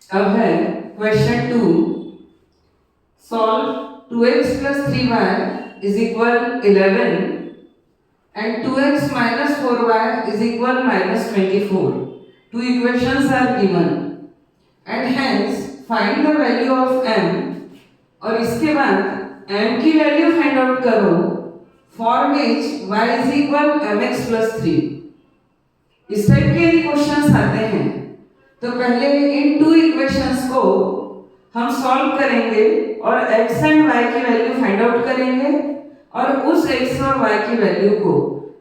अब है question 2, solve 2x plus 3y is equal 11 and 2x minus 4y is equal minus 24. Two equations are given and hence find the value of m. और इसके बाद m की value find out करो for which y is equal mx plus 3. इस type के यदि questions आते हैं तो पहले इन टू इक्वेशंस को हम सॉल्व करेंगे और x एंड y की वैल्यू फाइंड आउट करेंगे और उस x और y की वैल्यू को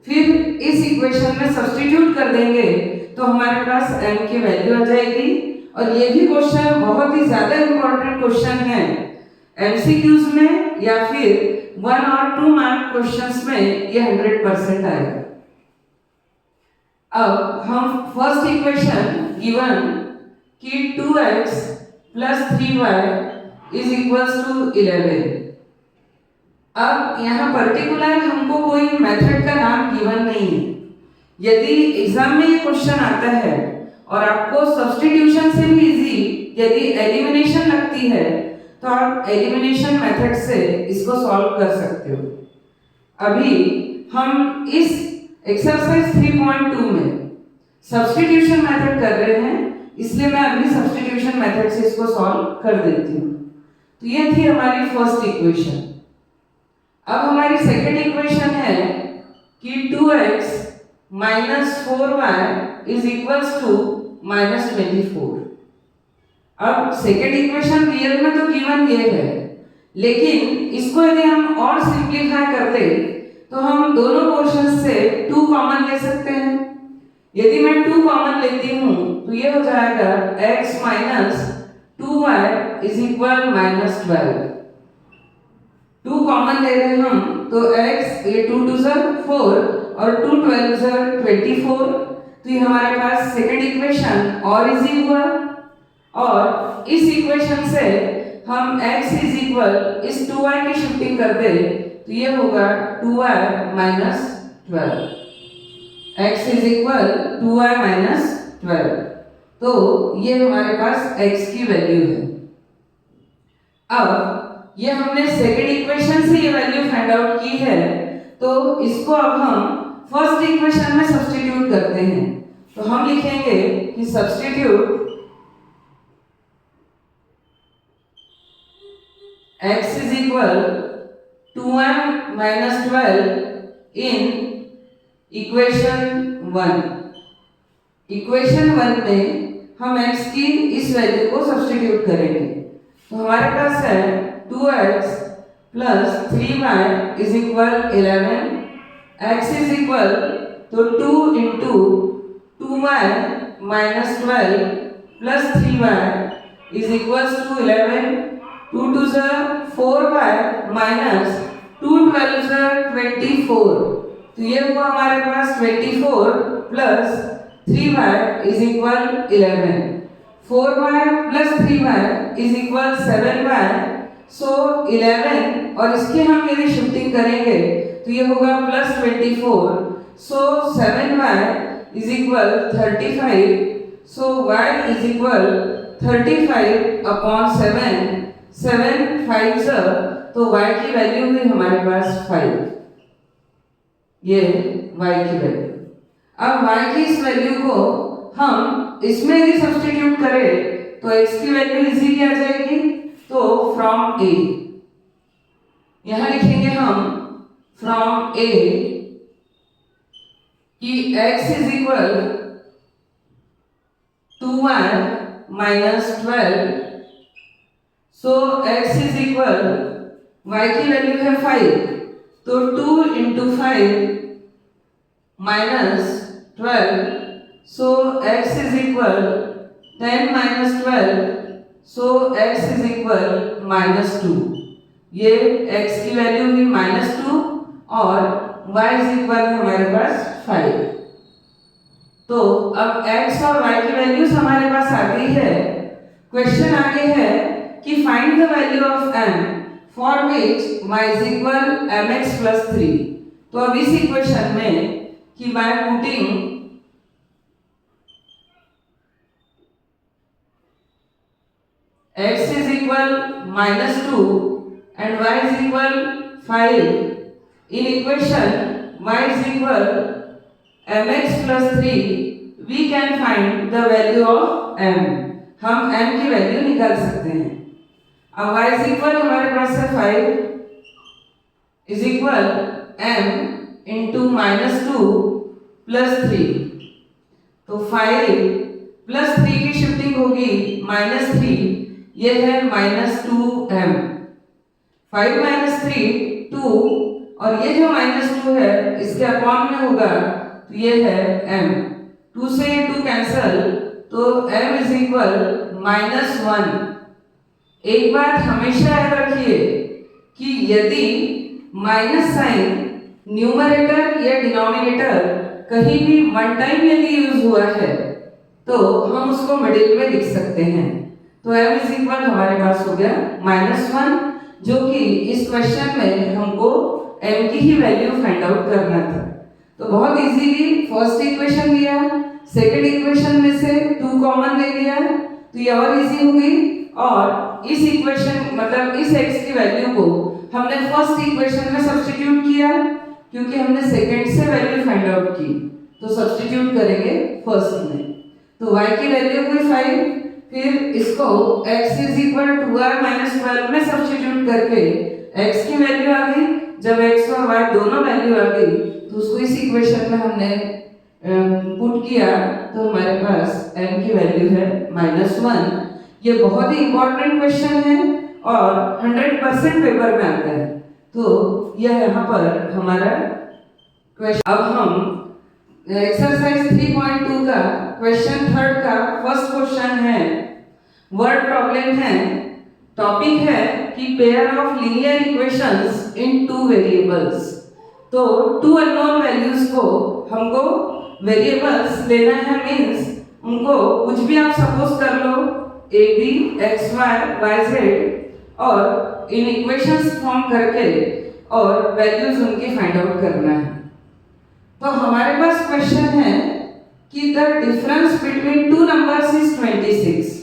फिर इस इक्वेशन में सब्स्टिट्यूट कर देंगे तो हमारे पास m की वैल्यू आ जाएगी। और ये भी क्वेश्चन बहुत ही ज्यादा इंपॉर्टेंट क्वेश्चन है एमसीक्यूज में या फिर 1 और 2 मार्क क्वेश्चंस में ये 100% आएगा। अब हम फर्स्ट इक्वेशन गिवन कि 2x plus 3y is equals to 11। अब यहाँ पर्टिकुलर हमको कोई मेथड का नाम गिवन नहीं है। यदि एग्जाम में ये क्वेश्चन आता है और आपको सब्स्टिट्यूशन से भी इजी यदि एलिमिनेशन लगती है तो आप एलिमिनेशन मेथड से इसको सॉल्व कर सकते हो। अभी हम इस एक्सरसाइज 3.2 में सब्स्टिट्यूशन मेथड कर रहे हैं, इसलिए मैं अभी सब्स्टिट्यूशन मेथड से इसको सॉल्व कर देती हूँ। तो ये थी हमारी फर्स्ट इक्वेशन। अब हमारी सेकंड इक्वेशन है कि 2x minus 4y is equals to minus 24। अब सेकंड इक्वेशन रियल में तो गिवन ये है, लेकिन इसको यदि हम और सिंप्लीफाई कर ले तो हम दोनों पोर्शन से 2 कॉमन ले सकते हैं। यदि मैं 2 कॉमन लेती हूँ तो ये हो जाएगा x minus 2y is equal minus 12। 2 common ले रहे हैं हम तो x ये 2 2 4 और 2 12 24। तो ये हमारे पास सेकंड इक्वेशन और इजी हुआ और इस इक्वेशन से हम x इज इक्वल इस 2y की शिफ्टिंग कर दे तो ये होगा 2y minus 12। x is equal 2y minus 12। तो ये हमारे पास x की वैल्यू है। अब ये हमने सेकंड इक्वेशन से ये वैल्यू फाइंड आउट की है तो इसको अब हम फर्स्ट इक्वेशन में सब्स्टिट्यूट करते हैं। तो हम लिखेंगे कि substitute x is equal 2m minus 12 in equation 1। Equation 1 में हम x की इस वैल्यू को सब्स्टिट्यूट करेंगे तो हमारे पास है 2x plus 3y is equal 11। x is equal तो 2 into 2y minus 12 plus 3y is equals to 11। 2 2 4y minus 2 12 24। तो ये हुआ हमारे पास 24 plus 3y is equal 11। 4y plus 3y is equal 7y। सो 11 और इसके हम यदि शिफ्टिंग करेंगे तो ये होगा plus 24। So 7y is equal 35। So y is equal 35 upon 7। 7 5 तो y की वैल्यू हुई हमारे पास 5। ये y की वैल्यू। अब y की इस वैल्यू को हम इसमें यदि सब्स्टिट्यूट करें तो x की वैल्यू इजीली आ जाएगी। तो फ्रॉम a यहां लिखेंगे हम फ्रॉम a कि x is equal 2y minus 12। So x is equal y की वैल्यू है 5 तो 2 into 5 minus 12। So x is equal 10 minus 12। So x is equal -2। ये x की वैल्यू हुई -2 और y इज इक्वल हमारे पास 5। तो अब x और y की वैल्यूज हमारे पास आ गई है। क्वेश्चन आगे है कि find the value of m for which y is equal mx plus 3। तो अब इस इक्वेशन में कि by putting x is equal -2 and y is equal 5, in equation y is equal mx plus 3, we can find the value of m. हम m की value निकाल सकते हैं। अब y is equal हमारे पास है 5 is equal m into -2 plus 3, तो 5 plus 3 की शिफ्टिंग होगी -3, ये है -2m। 5 - 3 2, और ये जो -2 है इसके अपॉन में होगा, तो ये है m। 2 से 2 कैंसल, तो m इज इक्वल -1। एक बात हमेशा याद रखिए कि यदि माइनस साइन न्यूमरेटर या डिनोमिनेटर कहीं भी वन टाइम यदि यूज हुआ है तो हम उसको मिडिल में लिख सकते हैं। तो m इज इक्वल हमारे पास हो गया -1, जो कि इस क्वेश्चन में हमको m की ही वैल्यू फाइंड आउट करना था। तो बहुत इजीली फर्स्ट इक्वेशन लिया, सेकंड इक्वेशन में से 2 कॉमन ले लिया, तो ये और इजी हो गई। और इस इक्वेशन मतलब इस x की वैल्यू को हमने फर्स्ट इक्वेशन में सब्स्टिट्यूट किया, क्योंकि हमने सेकंड से वैल्यू फाइंड आउट की, तो सब्स्टिट्यूट करेंगे फर्स्ट में। तो y की वैल्यू हुई 5, फिर इसको x इज इक्वल 2r - 12 में सब्स्टिट्यूट करके x की वैल्यू आ गई। जब x और y दोनों वैल्यू आ गई तो उसको इस इक्वेशन में हमने पुट किया, तो हमारे पास m की वैल्यू है -1। ये बहुत ही इंपॉर्टेंट क्वेश्चन है और 100% पेपर में आता है। तो यह यहाँ पर हमारा क्वेश्चन। अब हम एक्सरसाइज 3.2 का क्वेश्चन थर्ड का फर्स्ट क्वेश्चन है, वर्ड प्रॉब्लम है। टॉपिक है कि pair of linear equations in 2 variables. तो 2 अननोन वैल्यूज को हमको वेरिएबल्स लेना है, मींस उनको कुछ भी आप सपोज कर लो, a b x y y z, और इन इक्वेशंस फॉर्म करके और वैल्यूज उनकी फाइंड आउट करना है। तो हमारे पास क्वेश्चन है कि the difference between 2 numbers is 26।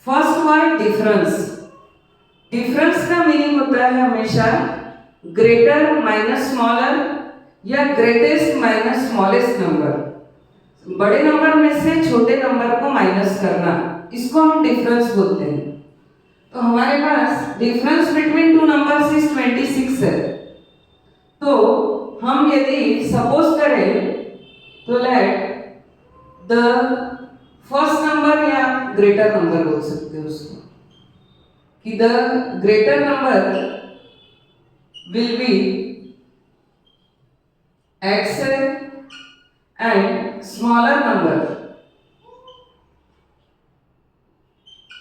First word difference. Difference का मीनिंग होता है हमेशा ग्रेटर माइनस स्मॉलर या ग्रेटेस्ट माइनस स्मॉलेस्ट नंबर। बड़े नंबर में से छोटे नंबर को माइनस करना, इसको हम डिफरेंस बोलते हैं। तो हमारे पास डिफरेंस बिटवीन 2 नंबर्स इज 26 है। तो हम यदि सपोज करें तो लेट द फर्स्ट नंबर या ग्रेटर नंबर बोल सकते हैं उसको, कि the greater number will be x and smaller number,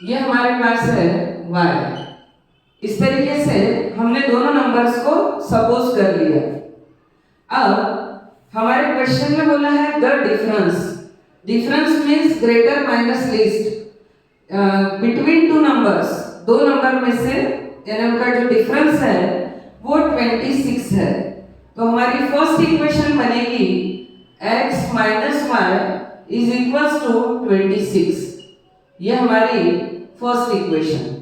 ये हमारे पास है y। इस तरीके से हमने दोनों नंबर्स को सपोज कर लिया। अब हमारे क्वेश्चन में बोला है the difference. Difference means greater minus least between 2 numbers. 2 number में से यानी उनका जो डिफरेंस है वो 26 है। तो हमारी फर्स्ट इक्वेशन बनेगी x - y is equals to 26। ये हमारी फर्स्ट इक्वेशन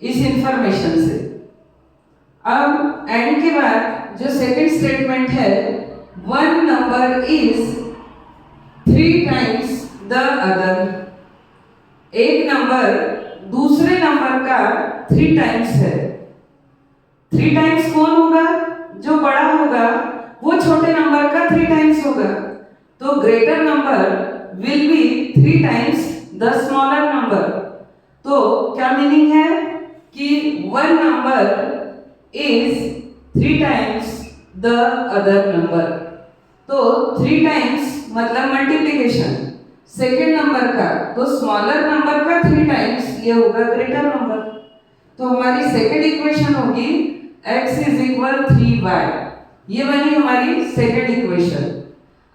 इस इंफॉर्मेशन से। अब एंड के बाद जो सेकंड स्टेटमेंट है, one number is 3 times the other. एक नंबर दूसरे नंबर का 3 टाइम्स है। 3 टाइम्स कौन होगा? जो बड़ा होगा वो छोटे नंबर का 3 टाइम्स होगा। तो greater number will be 3 times the smaller number. तो क्या मीनिंग है कि one number is 3 times the other number. तो 3 टाइम्स मतलब मल्टीप्लिकेशन सेकेंड नंबर का, तो स्मॉलर नंबर का 3 टाइम्स ये होगा ग्रेटर नंबर। तो हमारी सेकेंड इक्वेशन होगी x इज इक्वल 3y। ये बनी हमारी सेकेंड इक्वेशन।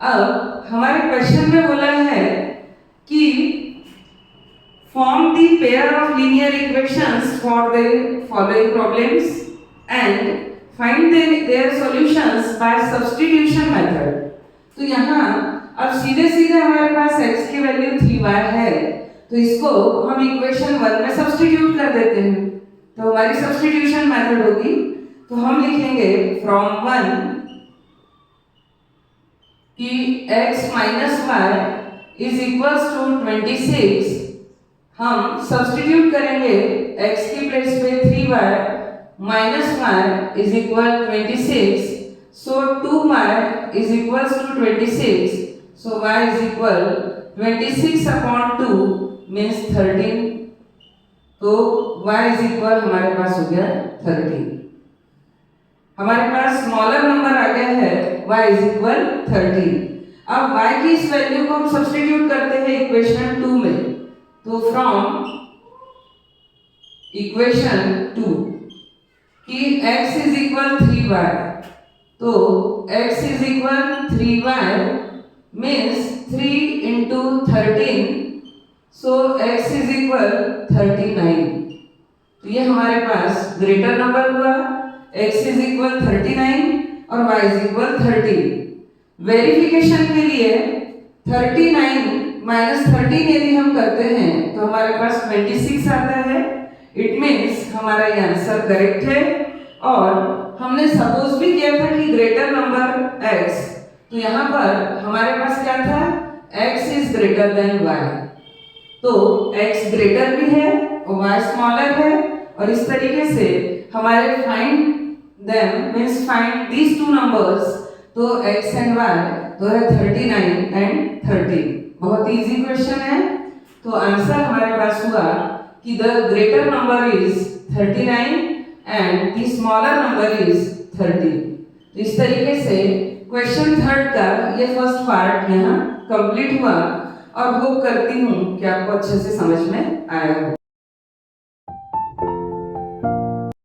अब हमारे क्वेश्चन में बोला है कि form the pair of linear equations for the following problems and find their solutions by substitution method। तो यहाँ अब सीधे सीधे हमारे पास x की वैल्यू 3y है, तो इसको हम इक्वेशन 1 में सब्स्टिट्यूट कर देते हैं। तो हमारी सब्स्टिट्यूशन मेथड होगी, तो हम लिखेंगे फ्रॉम 1 कि x minus y is equals to 26। हम सब्स्टिट्यूट करेंगे x की प्लेस पे 3y minus y is equal 26। So 2y is equals to 26। So y is equal 26 upon 2 means 13। तो y इज इक्वल हमारे पास हो गया 13। हमारे पास स्मॉलर नंबर आ गया है y इज इक्वल 13। अब y की इस वैल्यू को हम सब्स्टिट्यूट करते हैं इक्वेशन 2 में। तो फ्रॉम इक्वेशन 2 कि x इज इक्वल 3y, तो x is equal 3y means 3 into 13। So x is equal 39। तो ये हमारे पास ग्रेटर नंबर हुआ, x इज इक्वल 39 और y इज इक्वल 30। वेरिफिकेशन के लिए 39 माइनस 13 यदि हम करते हैं तो हमारे पास 26 आता है। इट मीन्स हमारा ये आंसर करेक्ट है। और हमने सपोज भी किया था कि ग्रेटर नंबर x, तो यहाँ पर हमारे पास क्या था, x is greater than y। तो x ग्रेटर भी है और y स्मॉलर है, और इस तरीके से हमारे find them means find these two numbers. तो x एंड y तो है 39 एंड 30। बहुत इजी क्वेश्चन है। तो आंसर हमारे पास हुआ कि the greater number is 39 and the smaller number is 30। तो इस तरीके से क्वेश्चन 3 का ये फर्स्ट पार्ट यहाँ कंप्लीट हुआ, और होप करती हूँ कि आपको अच्छे से समझ में आया हो।